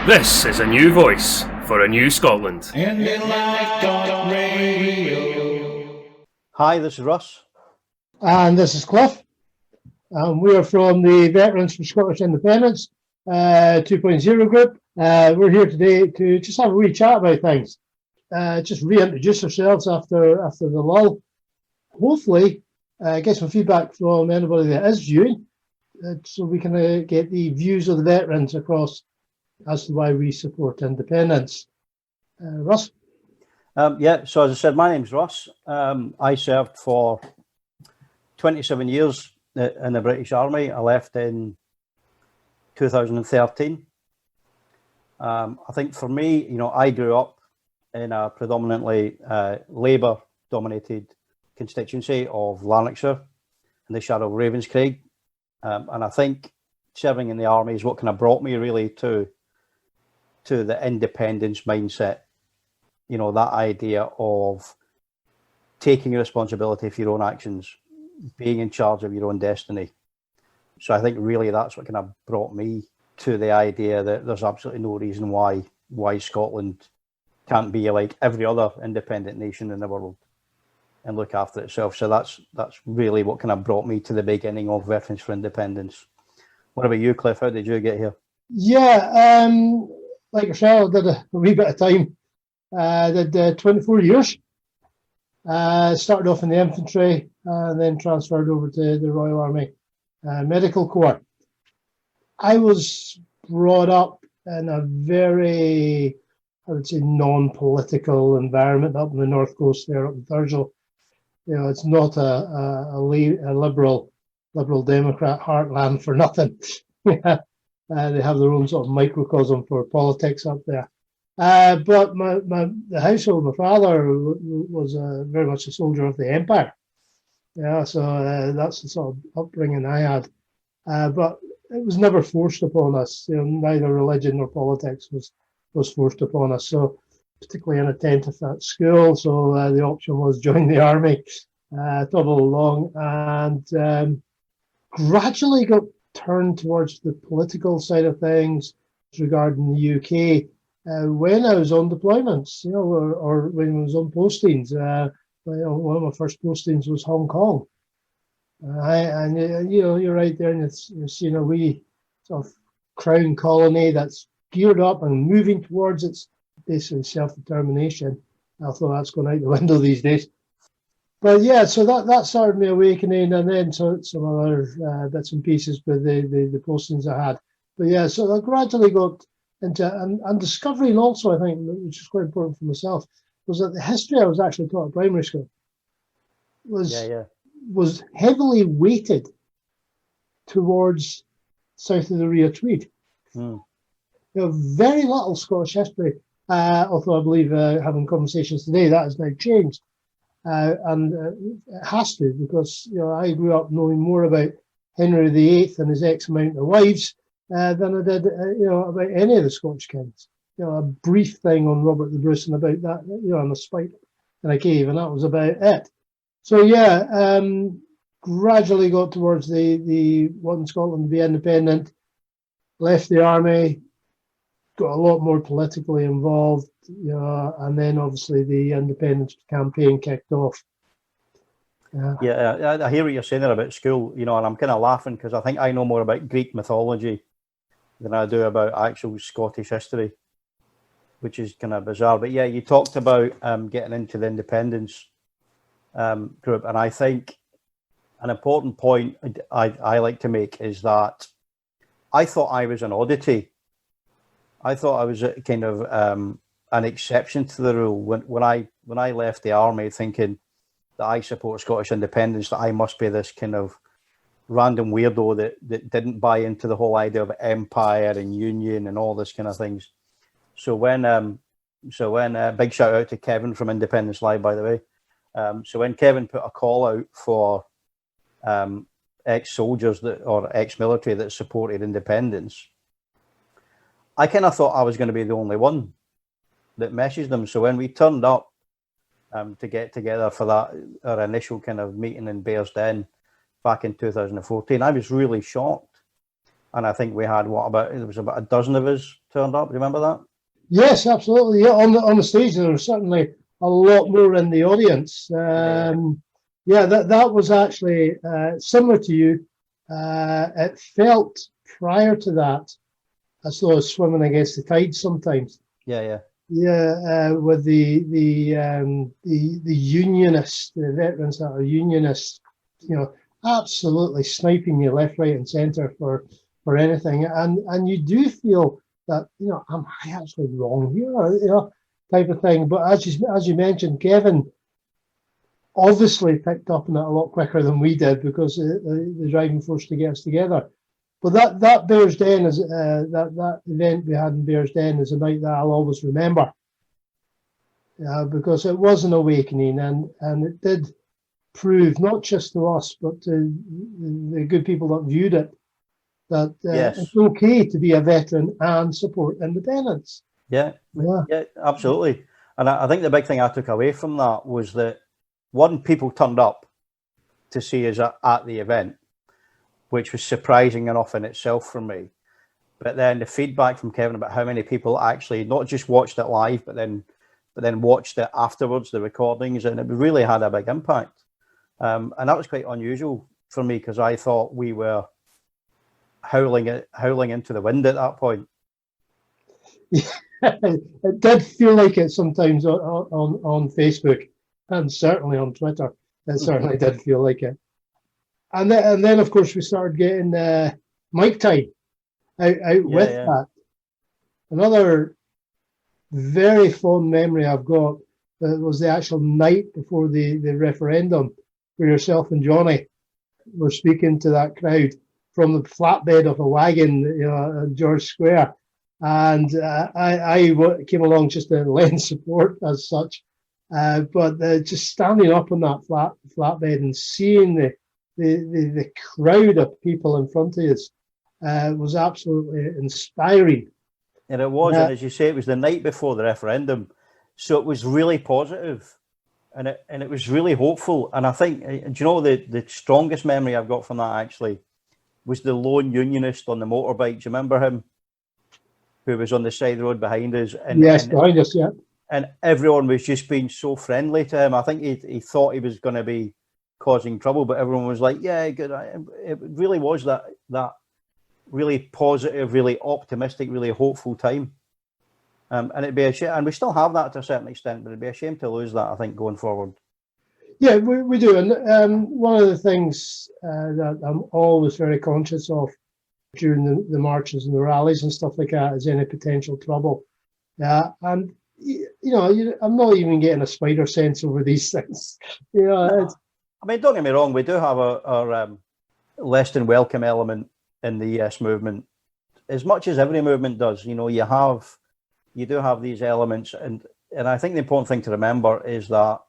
This is a new voice for a new Scotland. Hi, this is Russ. And this is Cliff. We are from the Veterans for Scottish Independence 2.0 group. We're here today to just have a wee chat about things. Just reintroduce ourselves after the lull. Hopefully, get some feedback from anybody that is viewing, so we can get the views of the veterans across as to why we support independence. Russ? So as I said, my name's Russ. I served for 27 years in the British Army. I left in 2013. I think for me, I grew up in a predominantly Labour-dominated constituency of Lanarkshire in the shadow of Ravenscraig. And I think serving in the army is what kind of brought me really to the independence mindset. That idea of taking responsibility for your own actions, being in charge of your own destiny. So I think really that's what kind of brought me to the idea that there's absolutely no reason why Scotland can't be like every other independent nation in the world and look after itself. So that's really what kind of brought me to the beginning of Veterans for Independence. What about you, Cliff? How did you get here? Yeah, like yourself, I did a wee bit of time. Did 24 years. Started off in the infantry and then transferred over to the Royal Army Medical Corps. I was brought up in a very, I would say, non-political environment up on the north coast there, up in Thurso. It's not a liberal Democrat heartland for nothing. They have their own sort of microcosm for politics up there. But the household, my father was very much a soldier of the Empire. Yeah, so that's the sort of upbringing I had. But it was never forced upon us. Neither religion nor politics was forced upon us. So particularly inattentive at school. So the option was join the army, toddle along, and gradually got turned towards the political side of things regarding the UK. When I was on deployments, or when I was on postings, one of my first postings was Hong Kong. You're right there, and it's a wee sort of crown colony that's geared up and moving towards its basically self-determination. Although that's going out the window these days. But yeah, so that started me awakening, and then some other bits and pieces with the postings I had. But yeah, so I gradually got into and discovering also, I think, which is quite important for myself, was that the history I was actually taught at primary school was heavily weighted towards south of the Rio Tweed. Very little Scottish history, although I believe having conversations today that has now changed, and it has to, because I grew up knowing more about Henry VIII and his X amount of wives than I did, about any of the Scottish kings. A brief thing on Robert the Bruce and about that, on a spike in a cave, and that was about it. So yeah, gradually got towards the wanting Scotland to be independent, left the army, got a lot more politically involved, and then obviously the independence campaign kicked off. I hear what you're saying there about school, and I'm kind of laughing because I think I know more about Greek mythology than I do about actual Scottish history, which is kind of bizarre. But yeah, you talked about getting into the independence group, and I think an important point I like to make is that I thought I was an oddity. I thought I was a kind of an exception to the rule when I left the army, thinking that I support Scottish independence, that I must be this kind of random weirdo that didn't buy into the whole idea of empire and union and all this kind of things. So when big shout out to Kevin from Independence Live, by the way. So when Kevin put a call out for ex-soldiers or ex-military that supported independence, I kind of thought I was going to be the only one that messaged them. So when we turned up to get together for our initial kind of meeting in Bearsden back in 2014, I was really shocked And I think we had there was about a dozen of us turned up. Remember that? Yes, absolutely. Yeah, on the stage there was certainly a lot more in the audience. That was actually similar to you. It felt prior to that as though I was swimming against the tide sometimes. Yeah. With the unionists, the veterans that are unionists, absolutely sniping you left, right, and centre for anything, and you do feel that am I actually wrong here, type of thing. But as you mentioned, Kevin obviously picked up on it a lot quicker than we did because the driving force to get us together. But that Bears Den is that event we had in Bears Den is a night that I'll always remember, because it was an awakening, and it did prove not just to us but to the good people that viewed it that it's okay to be a veteran and support independence. Yeah, absolutely. And I think the big thing I took away from that was that people turned up to see us at the event, which was surprising enough in itself for me. But then the feedback from Kevin about how many people actually not just watched it live, but then watched it afterwards, the recordings, and it really had a big impact. And that was quite unusual for me because I thought we were howling into the wind at that point. It did feel like it sometimes on Facebook and certainly on Twitter. It certainly did feel like it. And then of course, we started getting mic time out with that. Another very fond memory I've got was the actual night before the referendum, where yourself and Johnny were speaking to that crowd from the flatbed of a wagon, at George Square. And I came along just to lend support as such. But just standing up on that flatbed and seeing the crowd of people in front of us was absolutely inspiring. And it was, and as you say, it was the night before the referendum, so it was really positive, and it was really hopeful. And I think, do you know, the strongest memory I've got from that actually was the lone unionist on the motorbike. Do you remember him? Who was on the side of the road behind us? Behind us, yeah. And everyone was just being so friendly to him. I think he thought he was going to be causing trouble, but everyone was like, yeah, good. It really was that really positive, really optimistic, really hopeful time. And it'd be a shame, and we still have that to a certain extent, but it'd be a shame to lose that, I think, going forward. Yeah, we do. And one of the things that I'm always very conscious of during the marches and the rallies and stuff like that is any potential trouble. And I'm not even getting a spider sense over these things. I mean, don't get me wrong, we do have our less than welcome element in the yes movement, as much as every movement does. You do have these elements, and I think the important thing to remember is that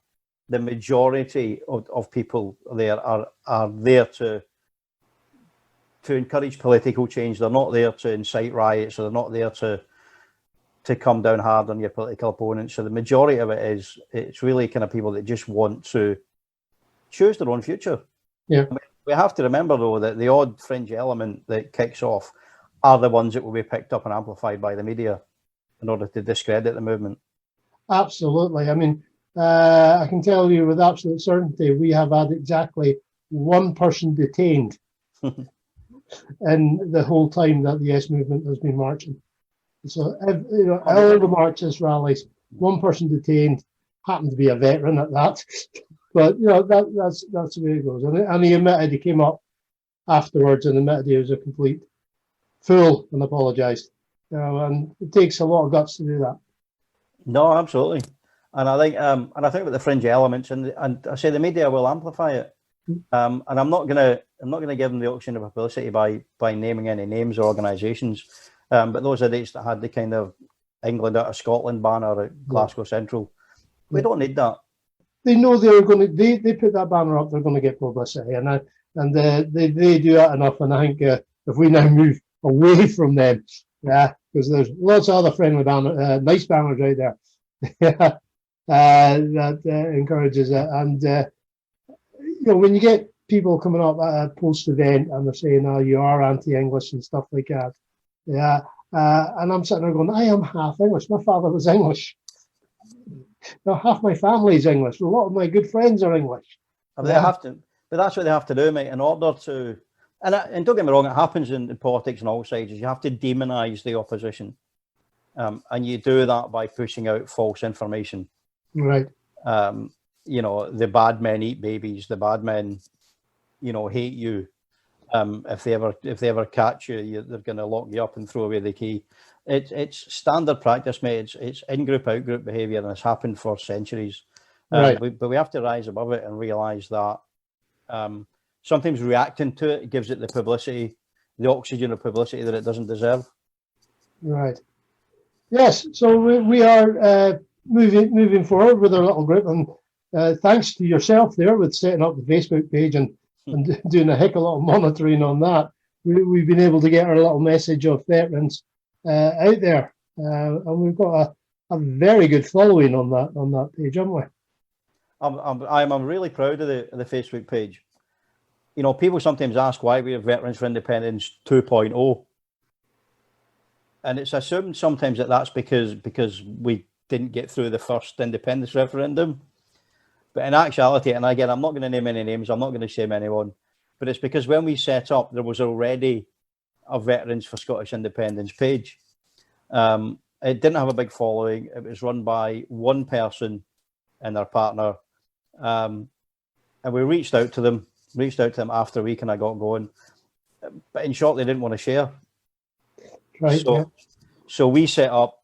the majority of people there are there to encourage political change. They're not there to incite riots, or they're not there to come down hard on your political opponents. So the majority of it's really kind of people that just want to choose their own future. Yeah. I mean, we have to remember, though, that the odd fringe element that kicks off are the ones that will be picked up and amplified by the media in order to discredit the movement. Absolutely. I mean, I can tell you with absolute certainty, we have had exactly one person detained in the whole time that the Yes movement has been marching. So, all the marches, rallies, one person detained, happened to be a veteran at that. But that's the way it goes. And he admitted, he came up afterwards and admitted he was a complete fool and apologised. And it takes a lot of guts to do that. No, absolutely. And I think with the fringe elements, and I say the media will amplify it. And I'm not gonna give them the option of publicity by naming any names or organisations. But those idiots that had the kind of England out of Scotland banner at Glasgow Central, we don't need that. They know they're going to. They put that banner up. They're going to get publicity, and they do that enough. And I think if we now move away from them, because there's lots of other friendly banner, nice banners out there, that encourages it. And when you get people coming up at a post-event and they're saying, "Oh, you are anti-English" and stuff like that. Yeah, and I'm sitting there going, "I am half English. My father was English. Now half my family's English. A lot of my good friends are English." But they have to, but that's what they have to do, mate, in order to. And don't get me wrong, it happens in politics on all sides. Is you have to demonise the opposition, and you do that by pushing out false information. Right. The bad men eat babies. The bad men, hate you. If they ever catch you, they're going to lock you up and throw away the key. It's standard practice, mate. It's in-group, out-group behaviour, and it's happened for centuries. Right. But we have to rise above it and realise that sometimes reacting to it gives it the publicity, the oxygen of publicity that it doesn't deserve. Right. Yes. So we are moving forward with our little group, and thanks to yourself there with setting up the Facebook page and doing a heck of a lot of monitoring on that, we've been able to get our little message of veterans out there, and we've got a very good following on that page, haven't we? I'm really proud of the Facebook page. People sometimes ask why we have Veterans for Independence 2.0, and it's assumed sometimes that that's because we didn't get through the first independence referendum. But in actuality, and again, I'm not going to name any names, I'm not going to shame anyone, but it's because when we set up, there was already a Veterans for Scottish Independence page. It didn't have a big following. It was run by one person and their partner. And we reached out to them after a week and I got going. But in short, they didn't want to share. Right. So we set up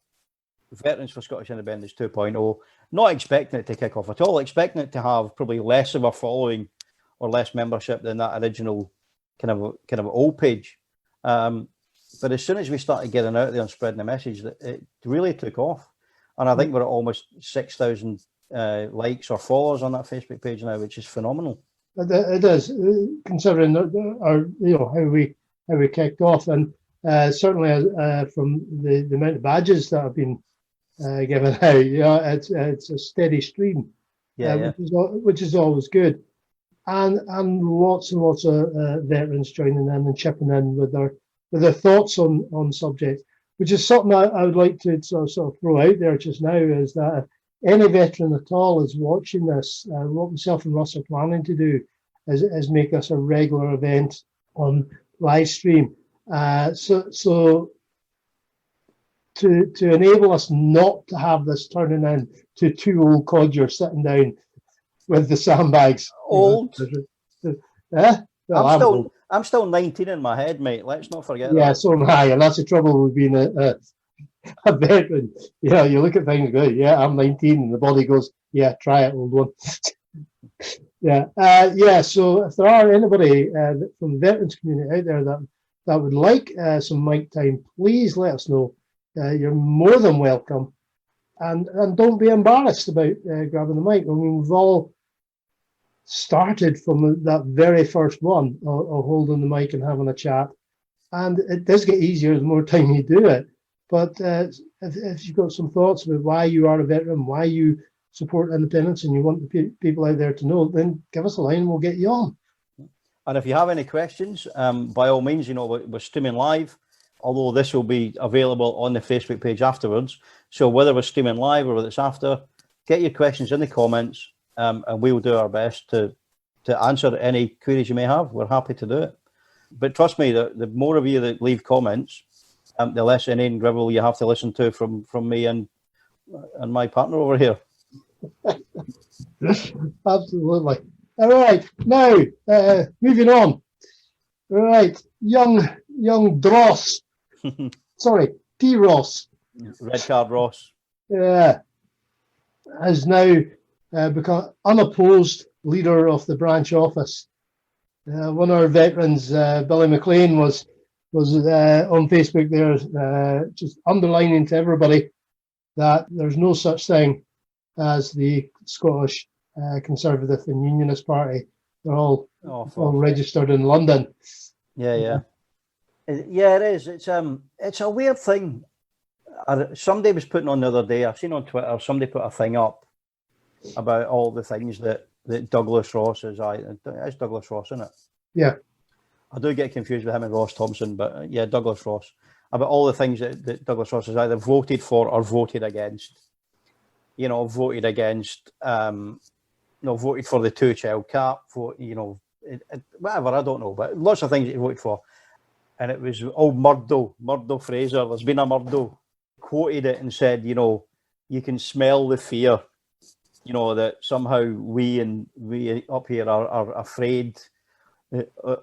Veterans for Scottish Independence 2.0, not expecting it to kick off at all, expecting it to have probably less of a following or less membership than that original kind of old page. But as soon as we started getting out there and spreading the message, it really took off. And I think we're at almost 6,000 likes or followers on that Facebook page now, which is phenomenal. It is, considering our how we kicked off, and certainly from the amount of badges that have been given out, it's a steady stream, which is always good, and lots and lots of veterans joining in and chipping in with their thoughts on subjects, which is something I would like to sort of throw out there just now, is that if any veteran at all is watching this, what myself and Russ are planning to do is make this a regular event on live stream. So to enable us not to have this turning into two old codgers sitting down with the sandbags. Old? Well, I'm still 19 in my head, mate. Let's not forget that. Yeah, so am I, and that's the trouble with being a veteran. You look at things and go, yeah, I'm 19, and the body goes, yeah, try it, old one. So if there are anybody from the veterans community out there that would like some mic time, please let us know. You're more than welcome, and don't be embarrassed about grabbing the mic. I mean, we've all started from that very first one of holding the mic and having a chat, and it does get easier the more time you do it. But if you've got some thoughts about why you are a veteran, why you support independence, and you want the people out there to know, then give us a line and we'll get you on. And if you have any questions, by all means, we're streaming live, although this will be available on the Facebook page afterwards. So whether we're streaming live or whether it's after, get your questions in the comments, and we'll do our best to answer any queries you may have. We're happy to do it. But trust me, the more of you that leave comments, the less inane drivel you have to listen to from me and my partner over here. Absolutely. All right, now moving on. All right, young Dross. Sorry, P. Ross. Red card Ross. Yeah, has now become unopposed leader of the branch office. One of our veterans, Billy McLean, was on Facebook there, just underlining to everybody that there's no such thing as the Scottish Conservative and Unionist Party. They're all registered in London. Yeah, it is. It's a weird thing. Somebody was putting on the other day, I've seen on Twitter, somebody put a thing up about all the things that that Douglas Ross is. It's Douglas Ross, isn't it? Yeah. I do get confused with him and Ross Thompson, but yeah, Douglas Ross. About all the things that Douglas Ross has either voted for or voted against. Voted against, voted for the 2-child cap, whatever, I don't know, but lots of things he voted for. And it was old Murdo Fraser. There's been a Murdo quoted it and said, you can smell the fear, that somehow we up here are afraid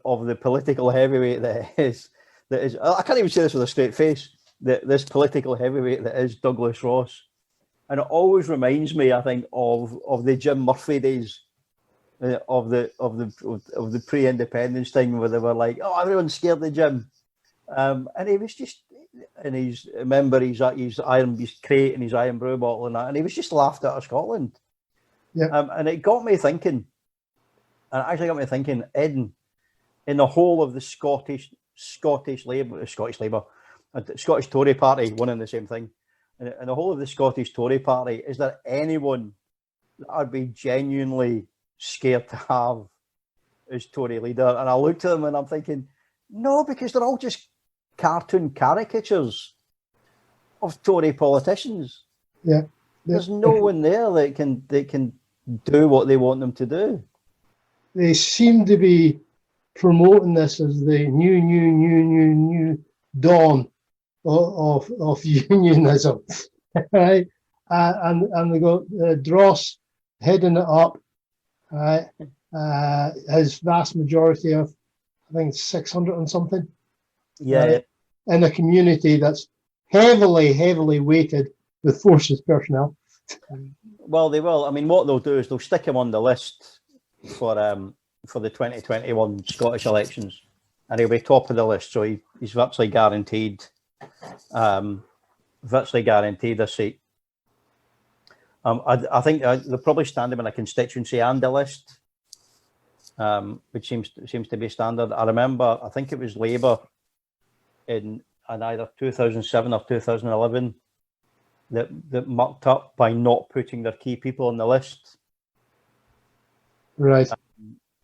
of the political heavyweight that is. I can't even say this with a straight face. This political heavyweight that is Douglas Ross, and it always reminds me, I think, of the Jim Murphy days, of the pre-independence thing, where they were like, "Oh, everyone's scared of Jim," and he was just, and his crate and his iron brew bottle and that, and he was just laughed out of Scotland. Yeah. And it got me thinking, Eden, in the whole of the Scottish Tory party, one and the same thing. In the whole of the Scottish Tory party, is there anyone that I'd be genuinely scared to have as Tory leader? And I looked at them and I'm thinking, no, because they're all just cartoon caricatures of Tory politicians. Yeah. There's no one there that can do what they want them to do. They seem to be promoting this as the new dawn of unionism, right? And they got Dross heading it up, right? His vast majority of, I think, 600 and something. Yeah. Right? In a community that's heavily weighted with forces personnel. Well, they will. I mean, what they'll do is they'll stick him on the list for the 2021 Scottish elections, and he'll be top of the list. So he's virtually guaranteed a seat. I think they'll probably stand him in a constituency and a list, which seems to be standard. I remember, I think it was Labour in either 2007 or 2011 that mucked up by not putting their key people on the list. Right.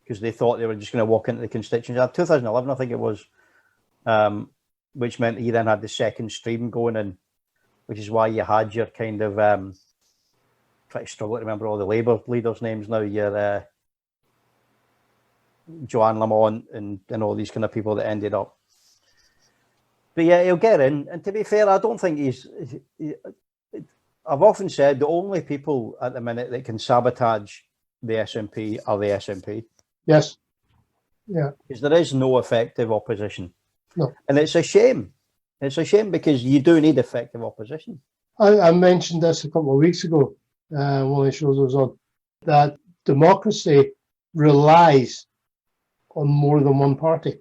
Because they thought they were just going to walk into the constituency. 2011, I think it was, which meant he then had the second stream going in, which is why you had your kind of, try to struggle to remember all the Labour leaders' names now, your Joanne Lamont and all these kind of people that ended up. But yeah, he'll get in. And to be fair, I don't think I've often said the only people at the minute that can sabotage the SNP are the SNP. Yes. Yeah. Because there is no effective opposition. No. And it's a shame. It's a shame because you do need effective opposition. I mentioned this a couple of weeks ago, one of the shows I was on, that democracy relies on more than one party.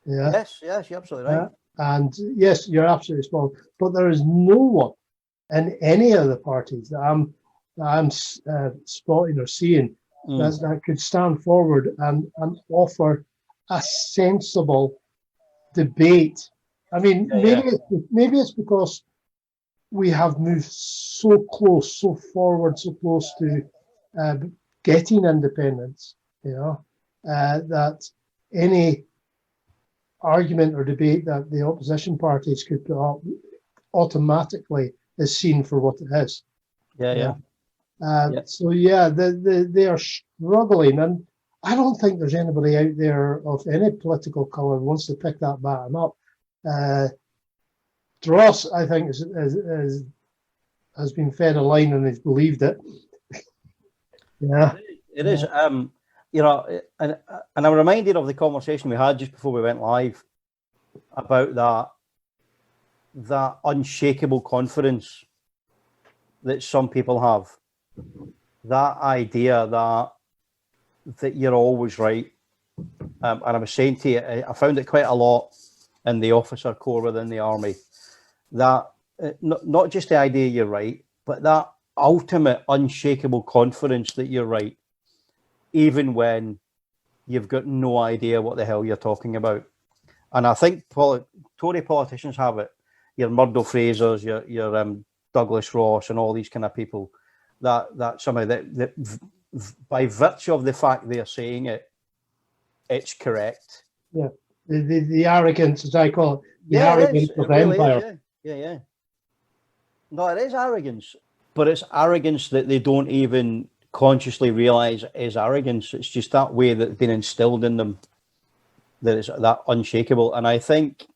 Yeah. Yes, you're absolutely right. And yes, you're absolutely spot on. But there is no one in any of the parties that I'm spotting or seeing that could stand forward and offer a sensible debate. I mean, maybe it's because we have moved so close, so forward, so close to getting independence, that any argument or debate that the opposition parties could put up automatically is seen for what it is. So they are struggling, and I don't think there's anybody out there of any political colour who wants to pick that baton up. Dross, I think, has been fed a line and has believed it. Yeah, it is. And I'm reminded of the conversation we had just before we went live about that unshakable confidence that some people have. That idea that you're always right. And I was saying to you, I found it quite a lot in the officer corps within the army. That not just the idea you're right, but that ultimate unshakable confidence that you're right, even when you've got no idea what the hell you're talking about. And I think Tory politicians have it. Your Murdo Frasers, your Douglas Ross, and all these kind of people that somehow that by virtue of the fact they're saying it, it's correct. Yeah, the arrogance, as I call it, the Yeah, arrogance of really empire. is, yeah. No, it is arrogance, but it's arrogance that they don't even consciously realize is arrogance. It's just that way that's been instilled in them, that it's that unshakable. And I think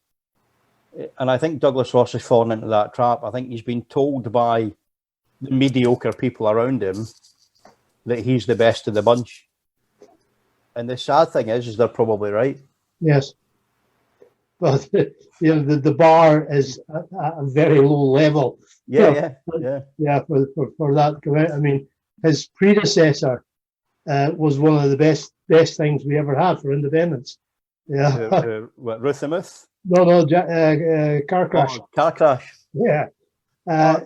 Douglas Ross has fallen into that trap. I think he's been told by the mediocre people around him that he's the best of the bunch. And the sad thing is they're probably right. Yes. But the bar is at a very low level. Yeah. For that. I mean, his predecessor was one of the best things we ever had for independence. Yeah. What, Ruth the Myth? No, car crash. Oh, car crash. Yeah. I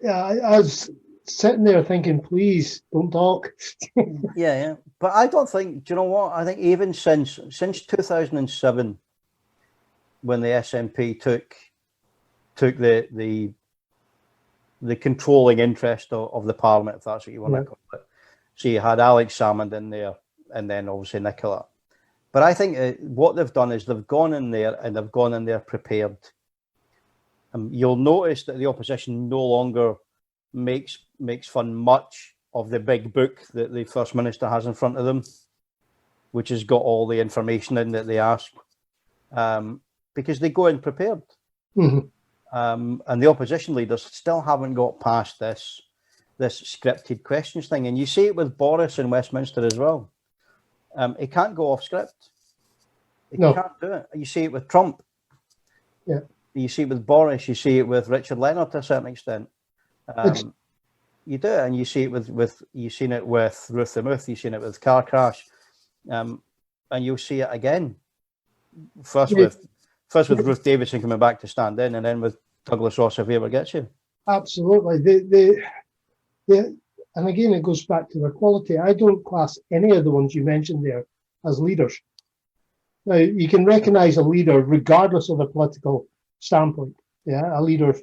was sitting there thinking, please don't talk. Yeah. But I don't think, do you know what? I think even since 2007, when the SNP took the controlling interest of the Parliament, if that's what you want to call it. So you had Alex Salmond in there, and then obviously Nicola. But I think what they've done is they've gone in there prepared. You'll notice that the opposition no longer makes fun much of the big book that the First Minister has in front of them, which has got all the information in that they ask, because they go in prepared. Mm-hmm. And the opposition leaders still haven't got past this scripted questions thing. And you see it with Boris in Westminster as well. He can't go off script. He can't do it. You see it with Trump. Yeah. You see it with Boris. You see it with Richard Leonard to a certain extent. You do it, and you see it you've seen it with Ruth the Myth. You've seen it with Car Crash, and you'll see it again. First with Ruth Davidson coming back to stand in, and then with Douglas Ross if he ever gets you. Absolutely. And again, it goes back to their quality. I don't class any of the ones you mentioned there as leaders. Now, you can recognize a leader regardless of the political standpoint. Yeah, a leader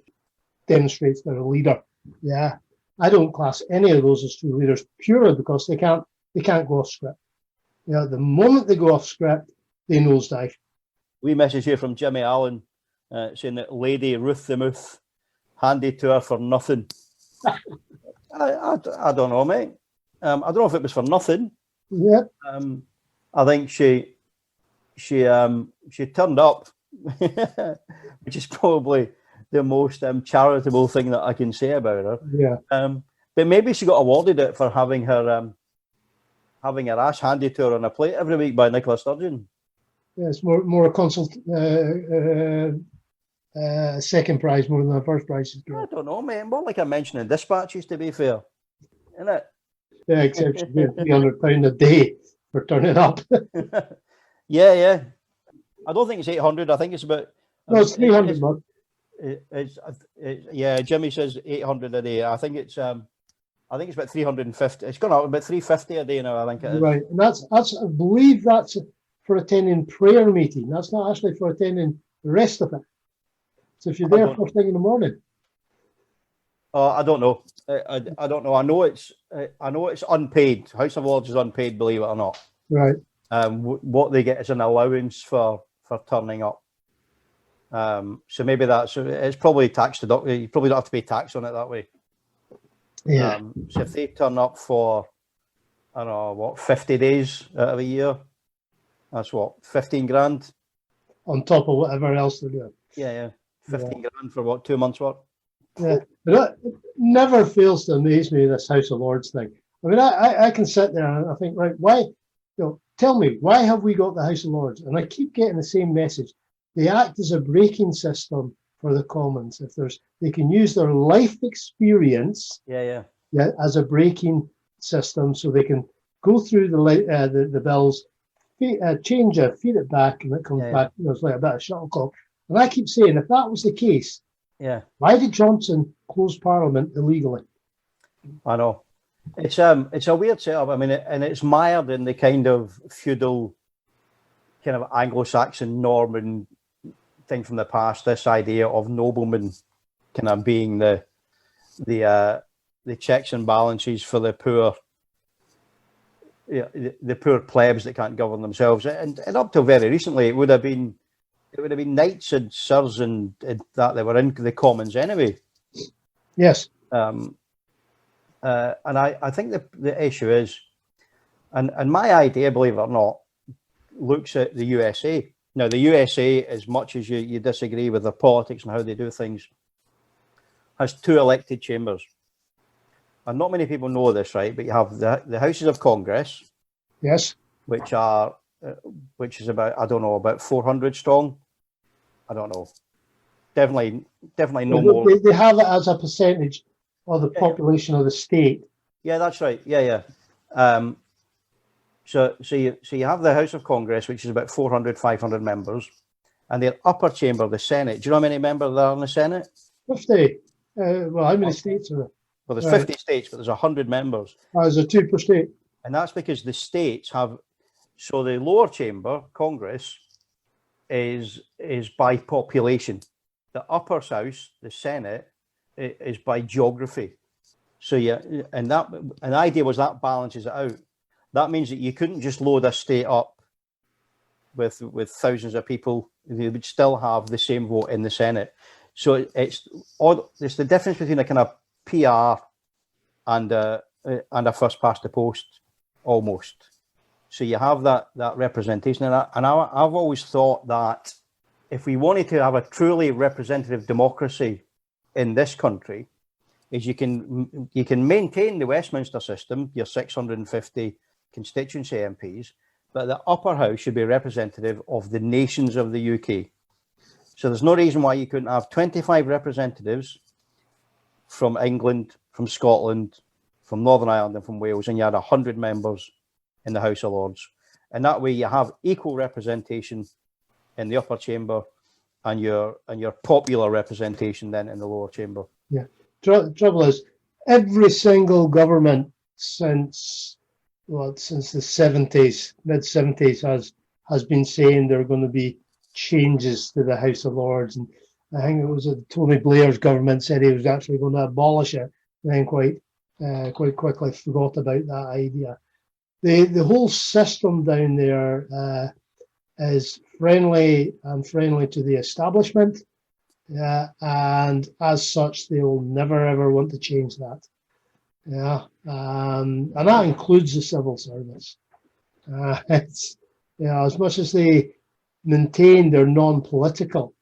demonstrates they're a leader. Yeah, I don't class any of those as true leaders purely because they can't go off script. The moment they go off script, they nosedive. We message here from Jimmy Allen saying that Lady Ruth the Myth handed to her for nothing. I don't know, mate. I don't know if it was for nothing. Yeah. I think she turned up, which is probably the most charitable thing that I can say about her. Yeah. But maybe she got awarded it for having her ass handed to her on a plate every week by Nicola Sturgeon. Yeah, it's more a second prize more than a first prize. I don't know, mate. More like a mention in dispatches, to be fair, isn't it? Yeah, except she paid £300 a day for turning up. Yeah. I don't think it's 800. I think it's about. No, it's 300. Yeah, Jimmy says 800 a day. I think it's about 350. It's gone up about 350 a day now. I think it is. Right, and that's I believe that's for attending prayer meeting. That's not actually for attending the rest of it. So if you're there first thing in the morning. I don't know. I don't know. I know it's unpaid. House of Lords is unpaid, believe it or not. Right. What they get is an allowance for turning up. So maybe it's probably tax deductible. You probably don't have to pay tax on it that way. Yeah. So if they turn up for, I don't know, 50 days out of a year, that's 15 grand? On top of whatever else they're doing. Yeah. 15 grand for 2 months' work? Yeah. But it never fails to amaze me, this House of Lords thing. I mean, I can sit there and I think, right, why, tell me, why have we got the House of Lords? And I keep getting the same message. They act as a braking system for the Commons. They can use their life experience as a braking system, so they can go through the bills, change it, feed it back, and it comes back. It's like a bit of shuttlecock. And I keep saying, if that was the case, why did Johnson close Parliament illegally? I know. It's a weird setup. I mean, and it's mired in the kind of feudal, kind of Anglo-Saxon Norman thing from the past. This idea of noblemen kind of being the checks and balances for the poor the poor plebs that can't govern themselves. And up till very recently, it would have been knights and sirs and that they were in the Commons anyway. Yes. And I think the issue is, and my idea, believe it or not, looks at the USA. Now, the USA, as much as you disagree with their politics and how they do things, has 2 elected chambers. And not many people know this, right? But you have the Houses of Congress. Yes. Which is about 400 strong. I don't know. Definitely no more. They have it as a percentage of the population of the state. Yeah, that's right. Yeah. So you have the House of Congress, which is about 400, 500 members, and the upper chamber, the Senate. Do you know how many members there are in the Senate? 50. Well, how many states are there? Well, there's 50 states, but there's 100 members. There's a 2 per state. And that's because the states have. So the lower chamber, Congress, is by population. The upper house, the Senate, is by geography. So and the idea was that balances it out. That means that you couldn't just load a state up with thousands of people. They would still have the same vote in the Senate. So it's the difference between a kind of PR and a first past the post, almost. So you have that representation, and I've always thought that if we wanted to have a truly representative democracy in this country, is you can maintain the Westminster system, your 650 constituency MPs, but the upper house should be representative of the nations of the UK. So there's no reason why you couldn't have 25 representatives from England, from Scotland, from Northern Ireland, and from Wales, and you had 100 members in the House of Lords. And that way you have equal representation in the upper chamber and your popular representation then in the lower chamber. Yeah. Trouble is, every single government since the 70s, mid-70s, has been saying there are going to be changes to the House of Lords. And I think it was Tony Blair's government said he was actually going to abolish it, and then quite quickly forgot about that idea. The whole system down there is friendly to the establishment, and as such, they'll never ever want to change that. And that includes the civil service. It's as much as they maintain they're non-political,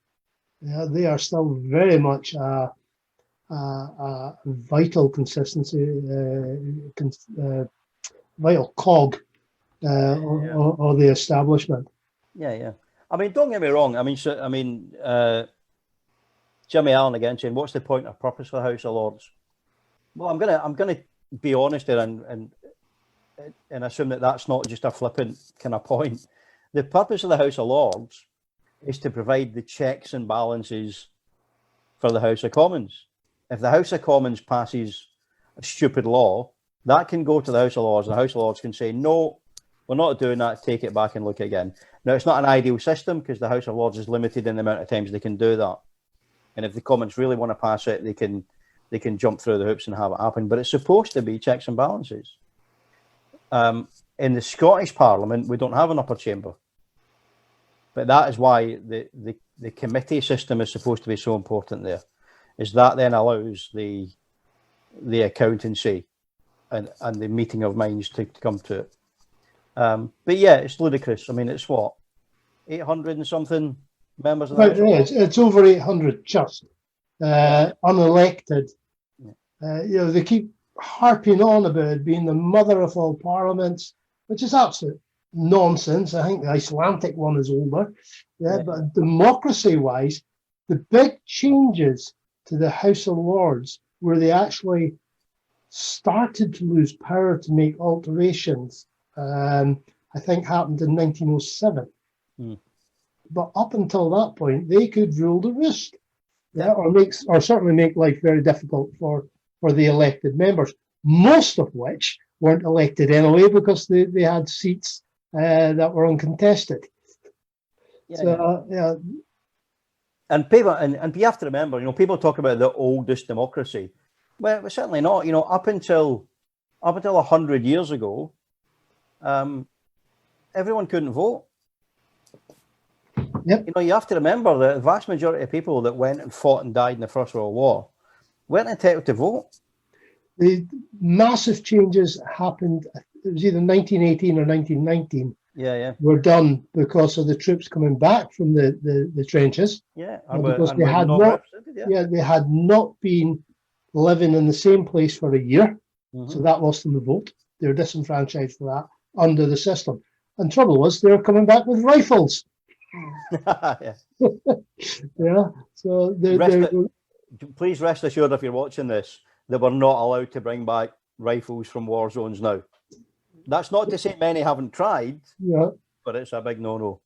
they are still very much a vital consistency, vital cog of the establishment. Yeah. I mean, don't get me wrong. Jimmy Allen again saying, "What's the point or purpose of the House of Lords?" Well, I'm gonna be honest here and assume that that's not just a flippant kind of point. The purpose of the House of Lords is to provide the checks and balances for the House of Commons. If the House of Commons passes a stupid law, that can go to the House of Lords, and the House of Lords can say, "No, we're not doing that, take it back and look again." Now, it's not an ideal system because the House of Lords is limited in the amount of times they can do that. And if the Commons really want to pass it, they can jump through the hoops and have it happen. But it's supposed to be checks and balances. In the Scottish Parliament, we don't have an upper chamber. But that is why the committee system is supposed to be so important there, is that then allows the accountancy and the meeting of minds to come to it. But yeah, it's ludicrous. I mean, it's what, 800 and something members of that? It's over 800 just unelected. They keep harping on about it being the mother of all parliaments, which is absolute nonsense. I think the Icelandic one is older. But democracy-wise, the big changes to the House of Lords, where they actually started to lose power to make alterations, I think happened in 1907. But up until that point, they could rule the roost, or certainly make life very difficult for the elected members, most of which weren't elected anyway because they had seats that were uncontested. And people, and you have to remember, people talk about the oldest democracy. Well, certainly not. Up until 100 years ago, everyone couldn't vote. Yep. You know, you have to remember that the vast majority of people that went and fought and died in the First World War weren't entitled to vote. The massive changes happened, it was either 1918 or 1919, Yeah. were done because of the troops coming back from the trenches. Yeah. Because they had not, they had not been living in the same place for a year. So that lost them the vote. They were disenfranchised for that under the system. And trouble was, they were coming back with rifles. Yeah. Yeah. So please rest assured, if you're watching this, that we're not allowed to bring back rifles from war zones now. That's not to say many haven't tried, but it's a big no-no.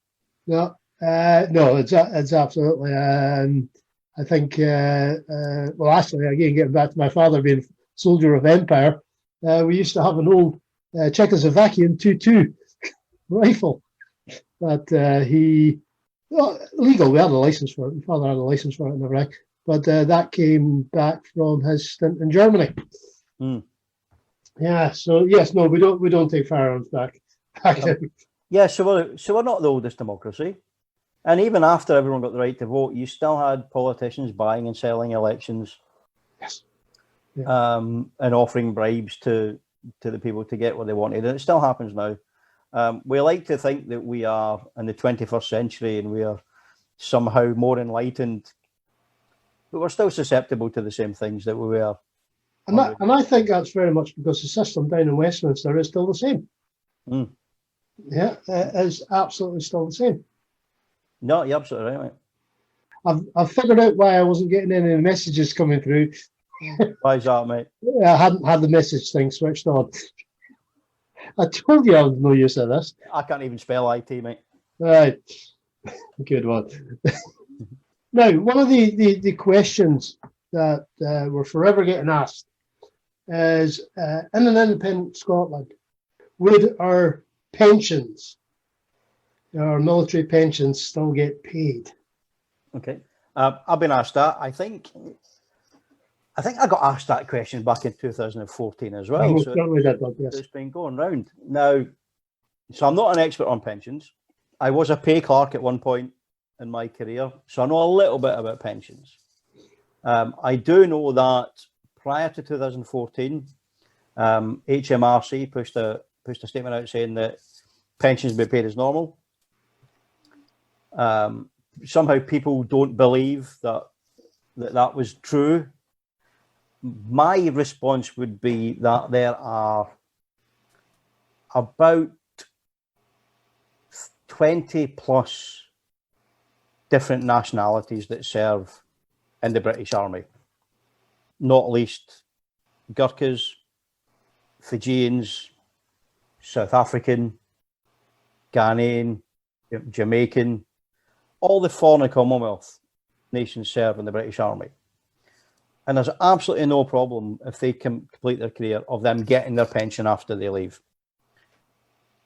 No, it's absolutely. I think, well, actually, again, getting back to my father being soldier of empire, we used to have an old Czechoslovakian 2.2 rifle that legal, we had a license for it. My father had a license for it and everything, but that came back from his stint in Germany. Yeah, so yes, no, we don't take firearms back. Yeah, so we're not the oldest democracy. And even after everyone got the right to vote, you still had politicians buying and selling elections. Yes. Yeah. And offering bribes to the people to get what they wanted. And it still happens now. We like to think that we are in the 21st century and we are somehow more enlightened, but we're still susceptible to the same things that we were. And I think that's very much because the system down in Westminster is still the same. Yeah, it is absolutely still the same. No, you're absolutely right, mate. I've figured out why I wasn't getting any messages coming through. Why is that, mate? I hadn't had the message thing switched on. I told you I was no use of this. I can't even spell IT, mate. Right. Good one. Now, one of the questions that we're forever getting asked is, in an independent Scotland, would our pensions, our military pensions, still get paid? Okay. I've been asked that. I think I got asked that question back in 2014 as well. So it's been going round. Now, so I'm not an expert on pensions. I was a pay clerk at one point in my career, so I know a little bit about pensions. I do know that prior to 2014, HMRC pushed a statement out saying that pensions be paid as normal. Somehow people don't believe that was true. My response would be that there are about 20 plus different nationalities that serve in the British Army, not least Gurkhas, Fijians, South African, Ghanaian, Jamaican, all the foreign Commonwealth nations serve in the British Army. And there's absolutely no problem if they complete their career of them getting their pension after they leave.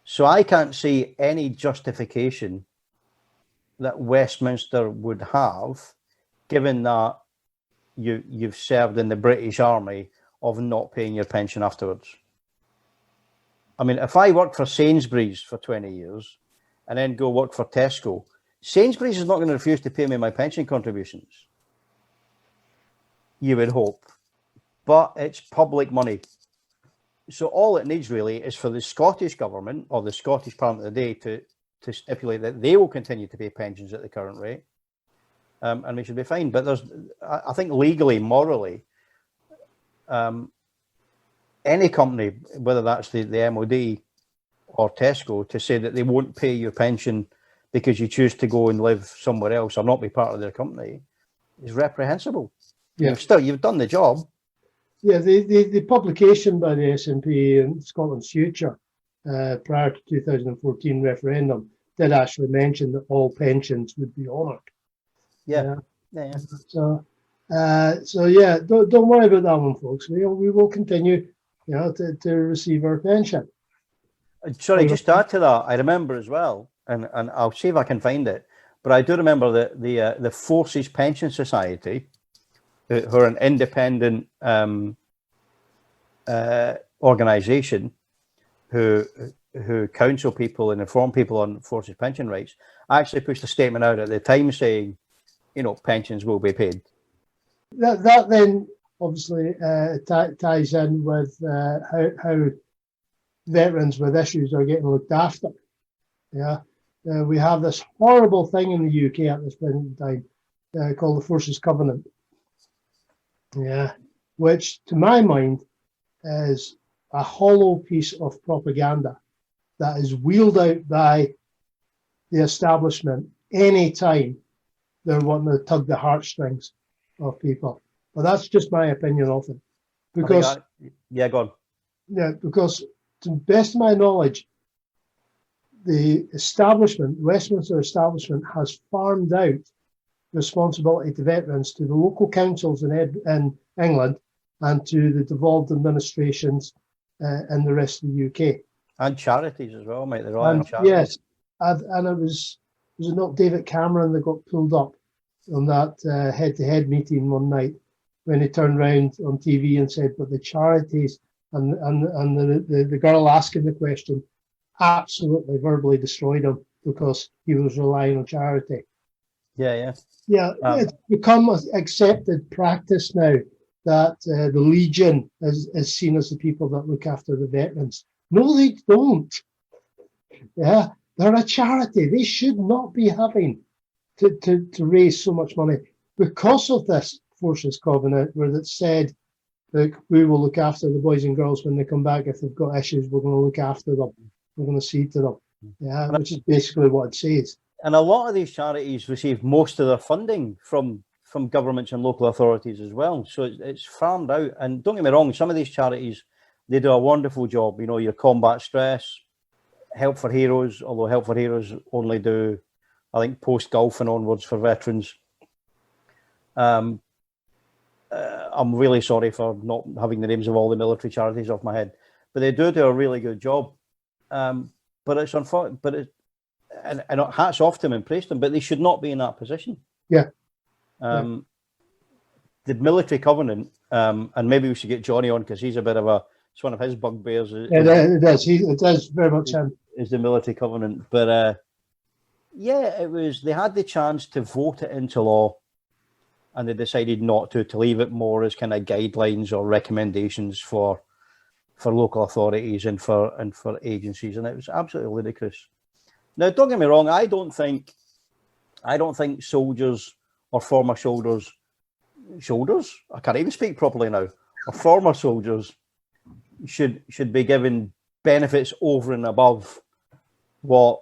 So I can't see any justification that Westminster would have, given that you've served in the British Army, of not paying your pension afterwards. I mean, if I worked for Sainsbury's for 20 years and then go work for Tesco, Sainsbury's is not going to refuse to pay me my pension contributions. You would hope, but it's public money. So all it needs really is for the Scottish government or the Scottish Parliament of the day to stipulate that they will continue to pay pensions at the current rate, and we should be fine. But I think legally, morally, any company, whether that's the MOD or Tesco, to say that they won't pay your pension because you choose to go and live somewhere else or not be part of their company is reprehensible. Yeah. You've done the job. Yeah, the publication by the SNP and Scotland's Future prior to 2014 referendum did actually mention that all pensions would be honoured. Yeah. So yeah, don't worry about that one, folks. We will continue, to receive our pension. Sorry, just to add to that, I remember as well, and I'll see if I can find it, but I do remember that the Forces Pension Society, who are an independent organisation, who who counsel people and inform people on forces pension rights, actually pushed a statement out at the time saying, pensions will be paid. That then obviously ties in with how veterans with issues are getting looked after. Yeah, we have this horrible thing in the UK at this point in time called the Forces Covenant. Yeah, which to my mind is a hollow piece of propaganda that is wheeled out by the establishment any time they're wanting to tug the heartstrings of people. But that's just my opinion of it. Because go on. Yeah, because to the best of my knowledge, the Westminster establishment, has farmed out responsibility to veterans to the local councils in England and to the devolved administrations in the rest of the UK. And charities as well, mate. They're all charities. Yes, and it was it not David Cameron that got pulled up on that head-to-head meeting one night when he turned around on TV and said, but the charities and the girl asking the question absolutely verbally destroyed him because he was relying on charity. Yeah. It's become an accepted practice now that the Legion is seen as the people that look after the veterans. No, they don't. Yeah, they're a charity. They should not be having to raise so much money because of this Forces Covenant, where it said, look, we will look after the boys and girls when they come back. If they've got issues, we're going to look after them. We're going to see to them. Yeah, which is basically what it says. And a lot of these charities receive most of their funding from governments and local authorities as well. So it's farmed out. And don't get me wrong, some of these charities, they do a wonderful job. Your combat stress, Help for Heroes, although Help for Heroes only do, I think, post-Gulf and onwards for veterans. I'm really sorry for not having the names of all the military charities off my head, but they do a really good job. But it's unfortunate. And hats off to them and praise them, but they should not be in that position. Yeah. The military covenant, and maybe we should get Johnny on because he's it's one of his bugbears. It does very much him. Is the military covenant, but they had the chance to vote it into law, and they decided not to leave it more as kind of guidelines or recommendations for local authorities and for agencies, and it was absolutely ludicrous. Now, don't get me wrong, I don't think soldiers or former shoulders, I can't even speak properly now, or former soldiers should be given benefits over and above what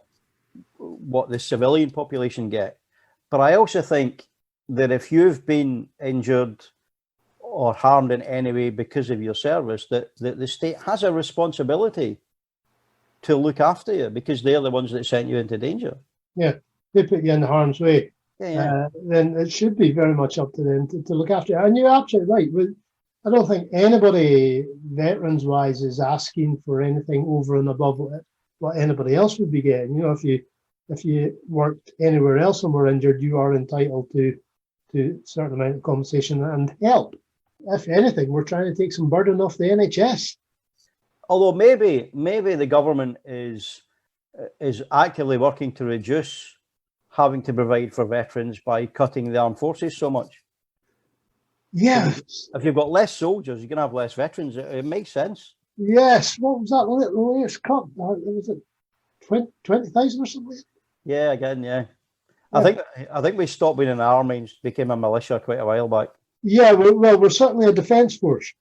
the civilian population get. But I also think that if you've been injured or harmed in any way because of your service, that the state has a responsibility to look after you because they're the ones that sent you into danger. Yeah, they put you in harm's way. Yeah. Then it should be very much up to them to look after you. And you're absolutely right. I don't think anybody, veterans-wise, is asking for anything over and above what anybody else would be getting. If you worked anywhere else and were injured, you are entitled to a certain amount of compensation and help. If anything, we're trying to take some burden off the NHS. Although maybe the government is actively working to reduce having to provide for veterans by cutting the armed forces so much. Yeah. If you've got less soldiers, you're going to have less veterans. It makes sense. Yes. What was that latest cut? Was it 20,000 or something? Yeah, again, yeah. I think we stopped being an army and became a militia quite a while back. Yeah, we're certainly a defence force.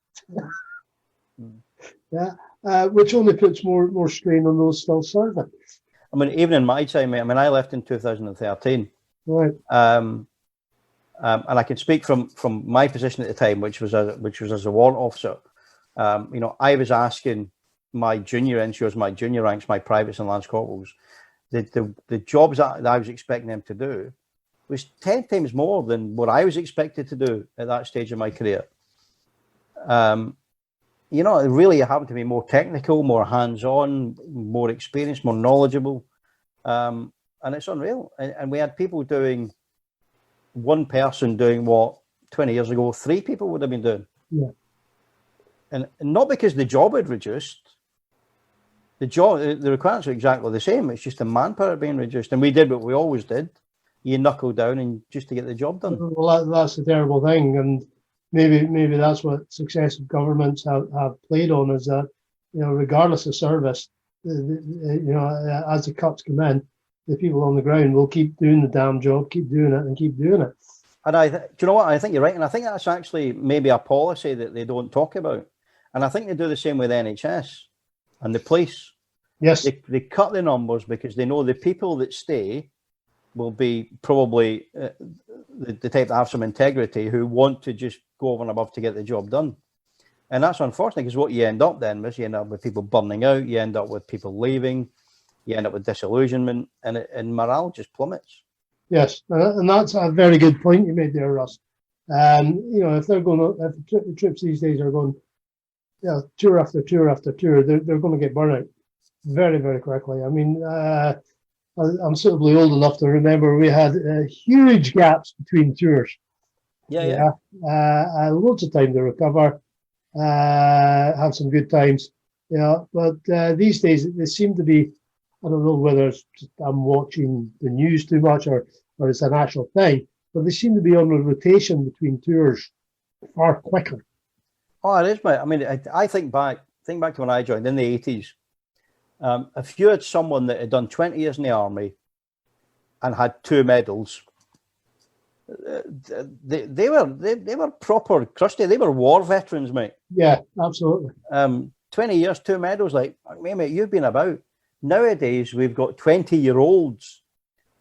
Yeah, which only puts more strain on those still serving. I mean, even in my time, I I left in 2013. Right. And I can speak from my position at the time, which was as a warrant officer. I was asking my junior NCOs, my junior ranks, my privates and lance corporals, the jobs that I was expecting them to do was 10 times more than what I was expected to do at that stage of my career. Really having to be more technical, more hands-on, more experienced, more knowledgeable. And it's unreal. And we had people doing, one person doing what 20 years ago 3 people would have been doing. Yeah. And not because the job had reduced, the requirements are exactly the same. It's just the manpower being reduced, and we did what we always did. You knuckle down and just to get the job done. Well, that's the terrible thing, and maybe that's what successive governments have played on, is that, you know, regardless of service, you know, as the cuts come in, the people on the ground will keep doing the damn job, keep doing it, and keep doing it. And do you know what? I think you're right, and I think that's actually maybe a policy that they don't talk about. And I think they do the same with NHS and the police. Yes, they cut the numbers because they know the people that stay will be probably the type that have some integrity, who want to just go over and above to get the job done. And that's unfortunate, because what you end up then is you end up with people burning out, you end up with people leaving, you end up with disillusionment, and morale just plummets. yes, and that's a very good point you made there, Russ. You know, if the troops these days are going, yeah, tour after tour after tour, they're going to get burnout very, very quickly. I mean, I'm suitably old enough to remember we had huge gaps between tours. Yeah. Loads of time to recover, have some good times. Yeah, but these days they seem to be, I don't know whether it's just I'm watching the news too much or it's an actual thing, but they seem to be on a rotation between tours far quicker. Oh, it is, mate. I mean, I think back to when I joined in the 80s. If you had someone that had done 20 years in the army and had 2 medals, they were proper crusty. They were war veterans, mate. Yeah, absolutely. 20 years, 2 medals, like, mate, you've been about. Nowadays, we've got 20-year-olds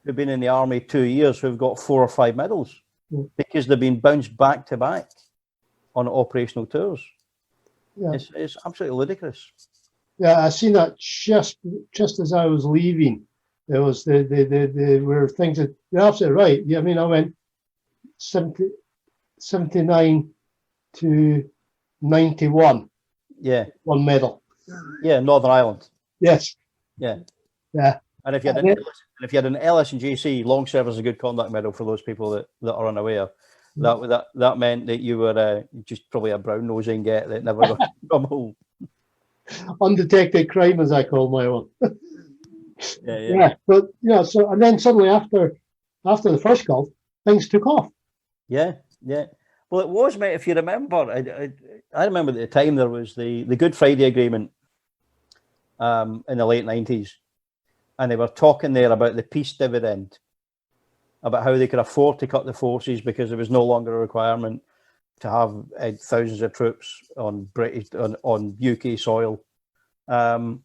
who've been in the army 2 years who've got 4 or 5 medals because they've been bounced back to back on operational tours. Yeah. It's absolutely ludicrous. Yeah, I seen that just as I was leaving. There was the were things that you're absolutely right. Yeah, I mean, I went 79 to 91. Yeah, 1 medal. Yeah, Northern Ireland. Yes. Yeah. Yeah. And if you had an LS and GC, long service and good conduct medal, for those people that are unaware, that meant that you were just probably a brown nosing get that never got from home. Undetected crime, as I call my own. Yeah. But so and then suddenly after the first Gulf, things took off. Yeah. Well, it was, mate. If you remember, I remember at the time there was the Good Friday Agreement in the late 90s, and they were talking there about the peace dividend, about how they could afford to cut the forces because there was no longer a requirement to have thousands of troops on UK soil. And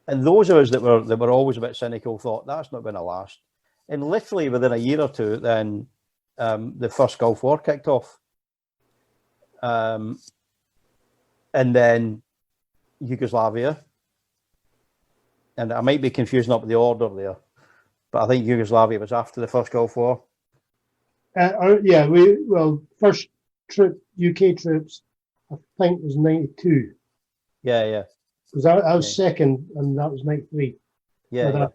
those of us that were always a bit cynical thought that's not going to last. And literally within a year or two, then the first Gulf War kicked off. And then Yugoslavia. And I might be confusing up the order there, but I think Yugoslavia was after the first Gulf War. First UK troops, I think, was 92. Yeah. Because I was second, and that was 93. Yeah.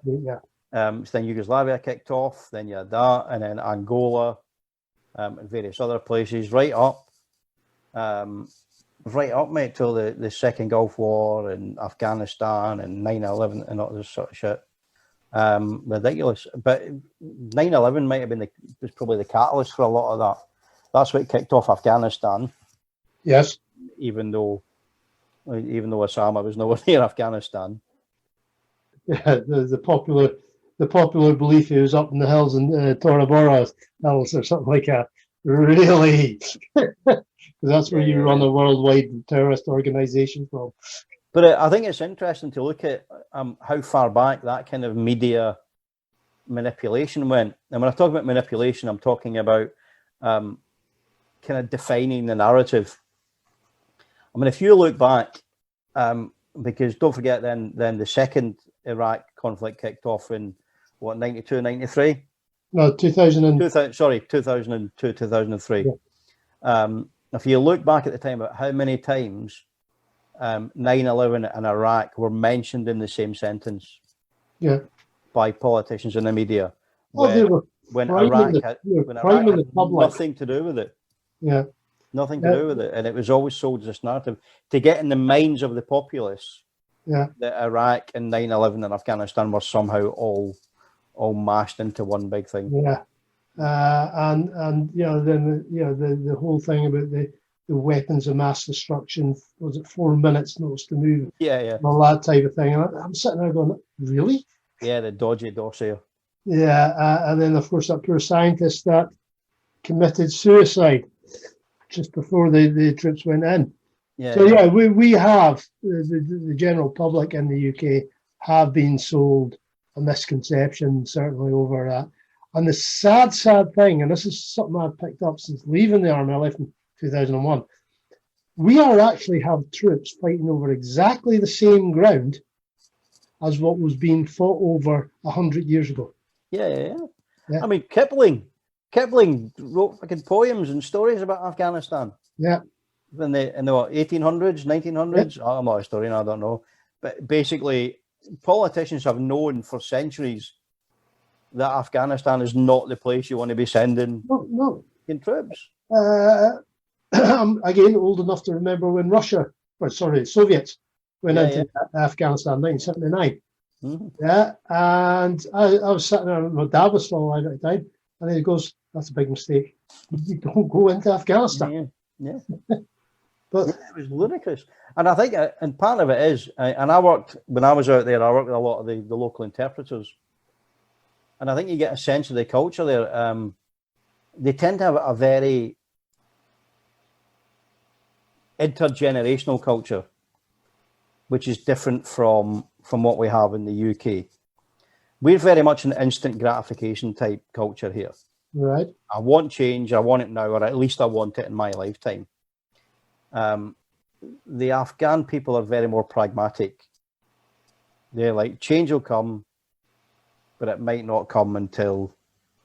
So then Yugoslavia kicked off. Then you had that, and then Angola, and various other places, right up, mate, till the second Gulf War and Afghanistan and 9/11 and all this sort of shit. Ridiculous. But 9/11 might have been was probably the catalyst for a lot of that. That's what kicked off Afghanistan. Yes. Even though Osama was nowhere near Afghanistan. Yeah, the popular belief he was up in the hills in Tora Bora hills or something like that. Really, because that's where you run a worldwide terrorist organization from. But I think it's interesting to look at how far back that kind of media manipulation went. And when I talk about manipulation, I'm talking about kind of defining the narrative. I mean, if you look back, because don't forget, then the second Iraq conflict kicked off in 92, 93? No, 2002, 2003. Yeah. If you look back at the time, about how many times 9/11 and Iraq were mentioned in the same sentence, by politicians in the media, when Iraq had nothing to do with it. Yeah. Nothing to do with it, and it was always sold as this narrative to get in the minds of the populace that Iraq and 9/11 and Afghanistan were somehow all mashed into one big thing. Yeah. And then the whole thing about the weapons of mass destruction, was it 4 minutes notice to move? Yeah. All that type of thing. And I'm sitting there going, really? Yeah, the dodgy dossier. Yeah, and then of course that poor scientist that committed suicide just before the troops went in. Yeah. So yeah, we have the general public in the UK have been sold a misconception certainly over that. And the sad thing, and this is something I've picked up since leaving the army, I left in 2001, we are actually have troops fighting over exactly the same ground as what was being fought over 100 years ago. Yeah. I mean, Kipling wrote fucking poems and stories about Afghanistan. Yeah. In the 1800s, 1900s. I'm not a historian, I don't know. But basically, politicians have known for centuries that Afghanistan is not the place you want to be sending in troops. I'm again old enough to remember when Soviets went into Afghanistan in 1979. Mm-hmm. Yeah, and I was sitting there, my dad was still alive at the time, and he goes, "That's a big mistake. You don't go into Afghanistan." Yeah. But it was ludicrous. And I think, and part of it is, and I worked, when I was out there, I worked with a lot of the local interpreters. And I think you get a sense of the culture there. They tend to have a very intergenerational culture, which is different from what we have in the UK. We're very much an instant gratification type culture here. Right. I want change, I want it now, or at least I want it in my lifetime. The Afghan people are very more pragmatic. They're like, change will come, but it might not come until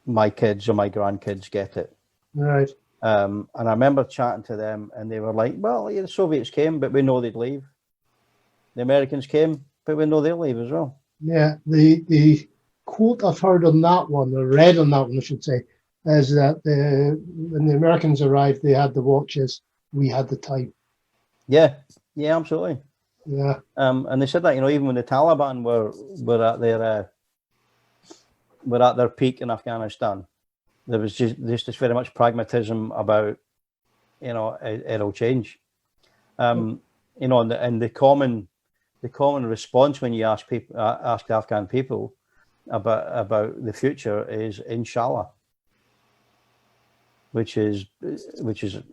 my kids or my grandkids get it. Right. And I remember chatting to them, and they were like, well, the Soviets came, but we know they'd leave. The Americans came, but we know they'll leave as well. Yeah, the quote I've heard on that one, or read on that one, I should say, is that when the Americans arrived, they had the watches, we had the time. Yeah, absolutely. Yeah. And they said that, even when the Taliban were at their peak in Afghanistan, there was just this very much pragmatism about, it'll change. And the common response when you ask the Afghan people about the future is inshallah, which is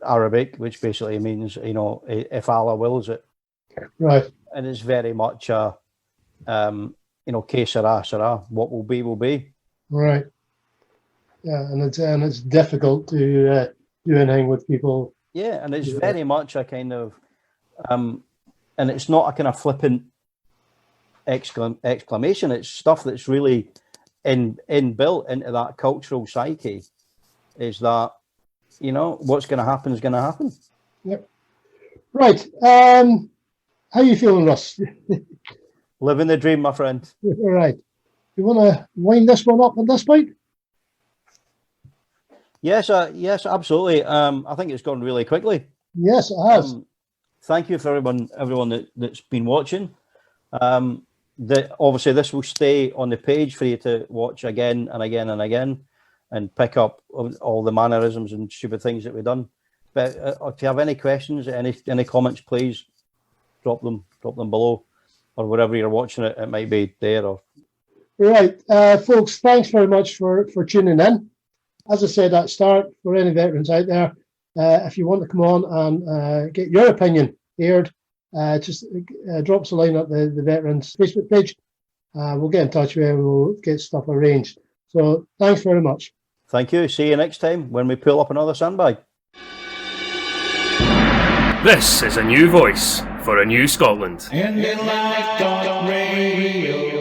Arabic, which basically means if Allah wills it. Right. And it's very much a que sera, what will be will be. Right. Yeah, and it's difficult to do anything with people. Yeah, and it's very much a kind of and it's not a kind of flippant exclamation. It's stuff that's really inbuilt into that cultural psyche. Is that what's going to happen is going to happen. Yep. Right. How are you feeling, Russ? Living the dream, my friend. All right. You want to wind this one up at this point? Yes, absolutely. I think it's gone really quickly. Yes, it has. Thank you for everyone that's been watching. Obviously, this will stay on the page for you to watch again and again and again, and pick up all the mannerisms and stupid things that we've done. But if you have any questions, any comments, please drop them below, or wherever you're watching it. It might be there or. Right, folks. Thanks very much for tuning in. As I said at the start, for any veterans out there, if you want to come on and get your opinion aired, just drop us a line at the Veterans Facebook page. We'll get in touch with you and we'll get stuff arranged. So thanks very much. Thank you. See you next time when we pull up another sandbag. This is a new voice for a new Scotland. And in life, talk radio.